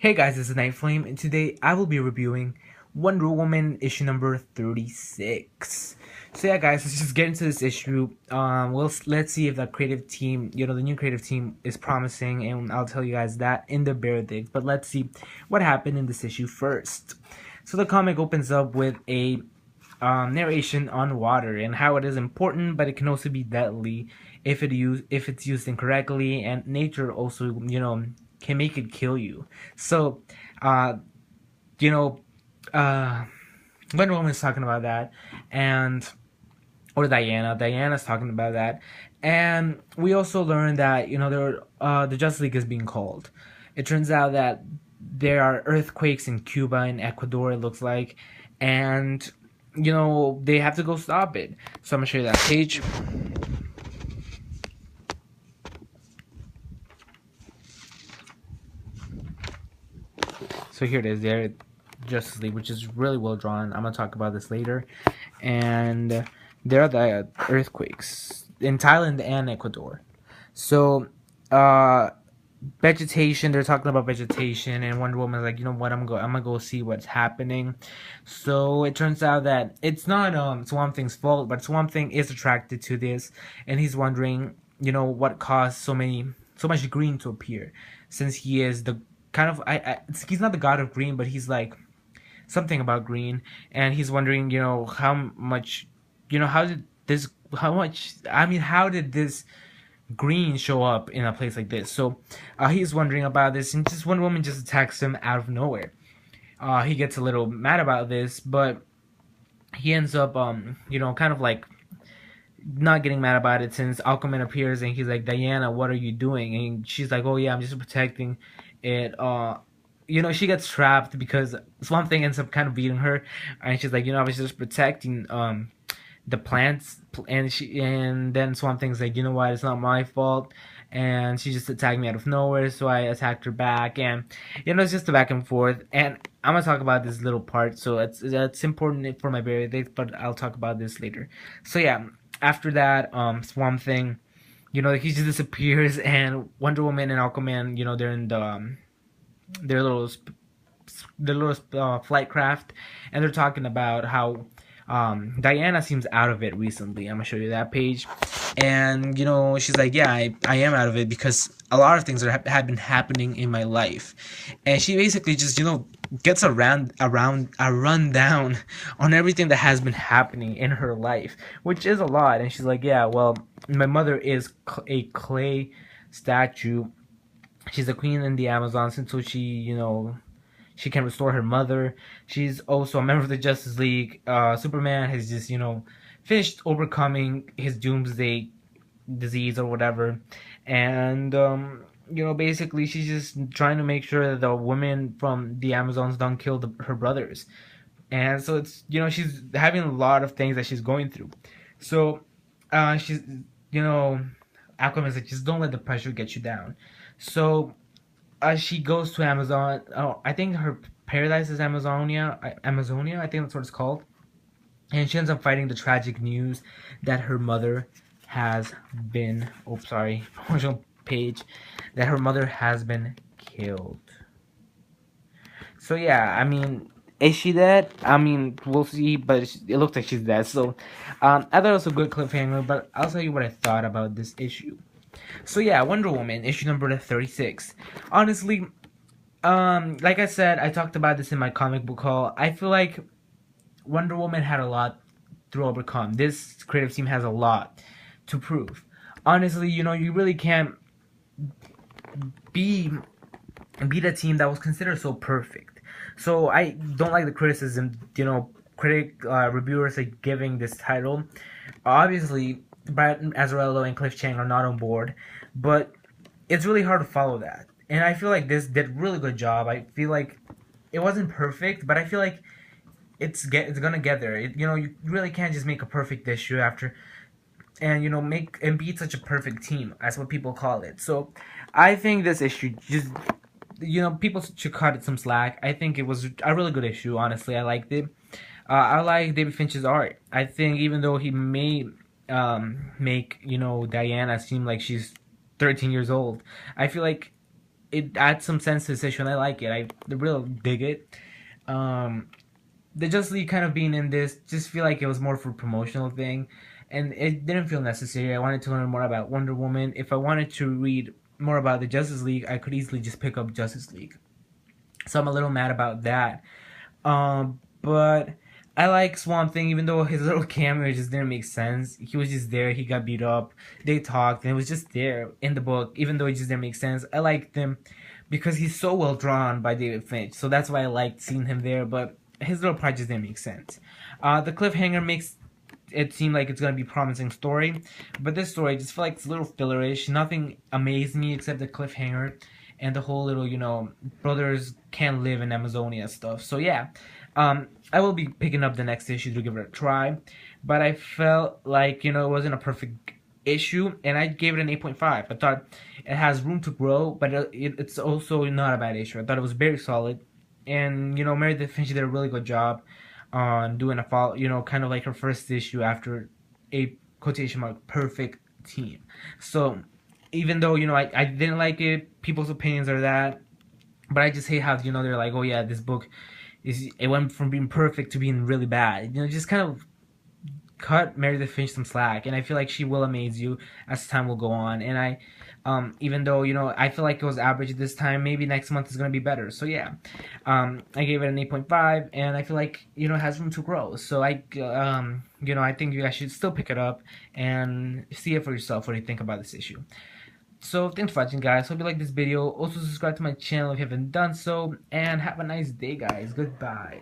Hey guys, this is Night Flame, and today I will be reviewing Wonder Woman issue number 36. So yeah, guys, let's just get into this issue. Let's see if the creative team, the new creative team is promising, and I'll tell you guys that in the verdict. But let's see what happened in this issue first. So the comic opens up with a narration on water and how it is important, but it can also be deadly if it's used incorrectly, and nature also can make it kill you. So, uh, you know, uh, Wonder Woman's talking about that, and or Diana's talking about that, and we also learned that the Justice League is being called. It turns out that there are earthquakes in Cuba and Ecuador. It looks like, and they have to go stop it. So I'm gonna show you that page. So here it is there, Justice League, which is really well drawn. I'm gonna talk about this later. And there are the earthquakes in Thailand and Ecuador. So vegetation, they're talking about vegetation, and Wonder Woman's like, you know what, I'm gonna go see what's happening. So it turns out that it's not Swamp Thing's fault, but Swamp Thing is attracted to this, and he's wondering, what caused so much green to appear, since he is the kind of he's not the god of green, but he's like something about green, and he's wondering, how much, how did this, how much, I mean, how did this green show up in a place like this? So he's wondering about this, and just Wonder Woman just attacks him out of nowhere. He gets a little mad about this, but he ends up, kind of like not getting mad about it, since Aquaman appears and he's like, Diana, what are you doing? And she's like, oh yeah, I'm just protecting it. She gets trapped because Swamp Thing ends up kind of beating her, and she's like, I was just protecting the plants, and then Swamp Thing's like, you know what, it's not my fault, and she just attacked me out of nowhere, so I attacked her back, and it's just a back and forth, and I'm gonna talk about this little part, so it's important for my verdict, but I'll talk about this later. So yeah, after that, Swamp Thing, he just disappears, and Wonder Woman and Aquaman, they're in their little flight craft, and they're talking about how Diana seems out of it recently. I'm gonna show you that page, and she's like, yeah, I am out of it because a lot of things have been happening in my life, and she basically just gets a rundown on everything that has been happening in her life, which is a lot. And she's like, yeah, well, my mother is a clay statue. She's a queen in the Amazons until she can restore her mother. She's also a member of the Justice League. Superman has just, finished overcoming his doomsday disease or whatever. And, basically she's just trying to make sure that the women from the Amazons don't kill her brothers. And so it's, she's having a lot of things that she's going through. So, she's, you know, Aquaman's like, just don't let the pressure get you down. So she goes to Amazon. Oh, I think her paradise is Amazonia. Amazonia, I think that's what it's called. And she ends up fighting the tragic news that her mother has been. Oh, sorry, promotional page. That her mother has been killed. So yeah, I mean, is she dead? I mean, we'll see, but it looks like she's dead. So, I thought it was a good cliffhanger, but I'll tell you what I thought about this issue. So yeah, Wonder Woman issue number 36. Honestly, like I said, I talked about this in my comic book haul. I feel like Wonder Woman had a lot to overcome. This creative team has a lot to prove. Honestly, you really can't be beat a team that was considered so perfect. So I don't like the criticism, reviewers are giving this title. Obviously, Brad Azzarello and Cliff Chang are not on board, but it's really hard to follow that. And I feel like this did a really good job. I feel like it wasn't perfect, but I feel like it's gonna get there. You really can't just make a perfect issue after, and make and beat such a perfect team. That's what people call it. So I think this issue just, people should cut it some slack. I think it was a really good issue. Honestly, I liked it. I like David Finch's art. I think even though he may make Diana seem like she's 13 years old, I feel like it adds some sense to this issue, and I like it. I really dig it. Um, the Justice League kind of being in this just feel like it was more for a promotional thing, and it didn't feel necessary. I wanted to learn more about Wonder Woman. If I wanted to read more about the Justice League, I could easily just pick up Justice League. So I'm a little mad about that. But I like Swamp Thing, even though his little cameo just didn't make sense. He was just there. He got beat up. They talked, and it was just there in the book, even though it just didn't make sense. I liked him because he's so well drawn by David Finch, so that's why I liked seeing him there. But his little part just didn't make sense. The cliffhanger makes it seem like it's gonna be a promising story, but this story just felt like it's a little fillerish. Nothing amazed me except the cliffhanger and the whole little, brothers can't live in Amazonia stuff. So yeah, I will be picking up the next issue to give it a try, but I felt like it wasn't a perfect issue, and I gave it an 8.5. I thought it has room to grow, but it's also not a bad issue. I thought it was very solid, and Meredith Finch did a really good job on doing a follow, kind of like her first issue after a quotation mark perfect team. So even though I didn't like it, people's opinions are that, but I just hate how they're like, oh yeah, this book it went from being perfect to being really bad. Just kind of cut Meredith Finch some slack, and I feel like she will amaze you as time will go on. And even though I feel like it was average this time, maybe next month is gonna be better. So yeah, I gave it an 8.5, and I feel like it has room to grow. So I I think you guys should still pick it up and see it for yourself. What do you think about this issue? So thanks for watching, guys. Hope you like this video. Also subscribe to my channel if you haven't done so, and have a nice day, guys. Goodbye.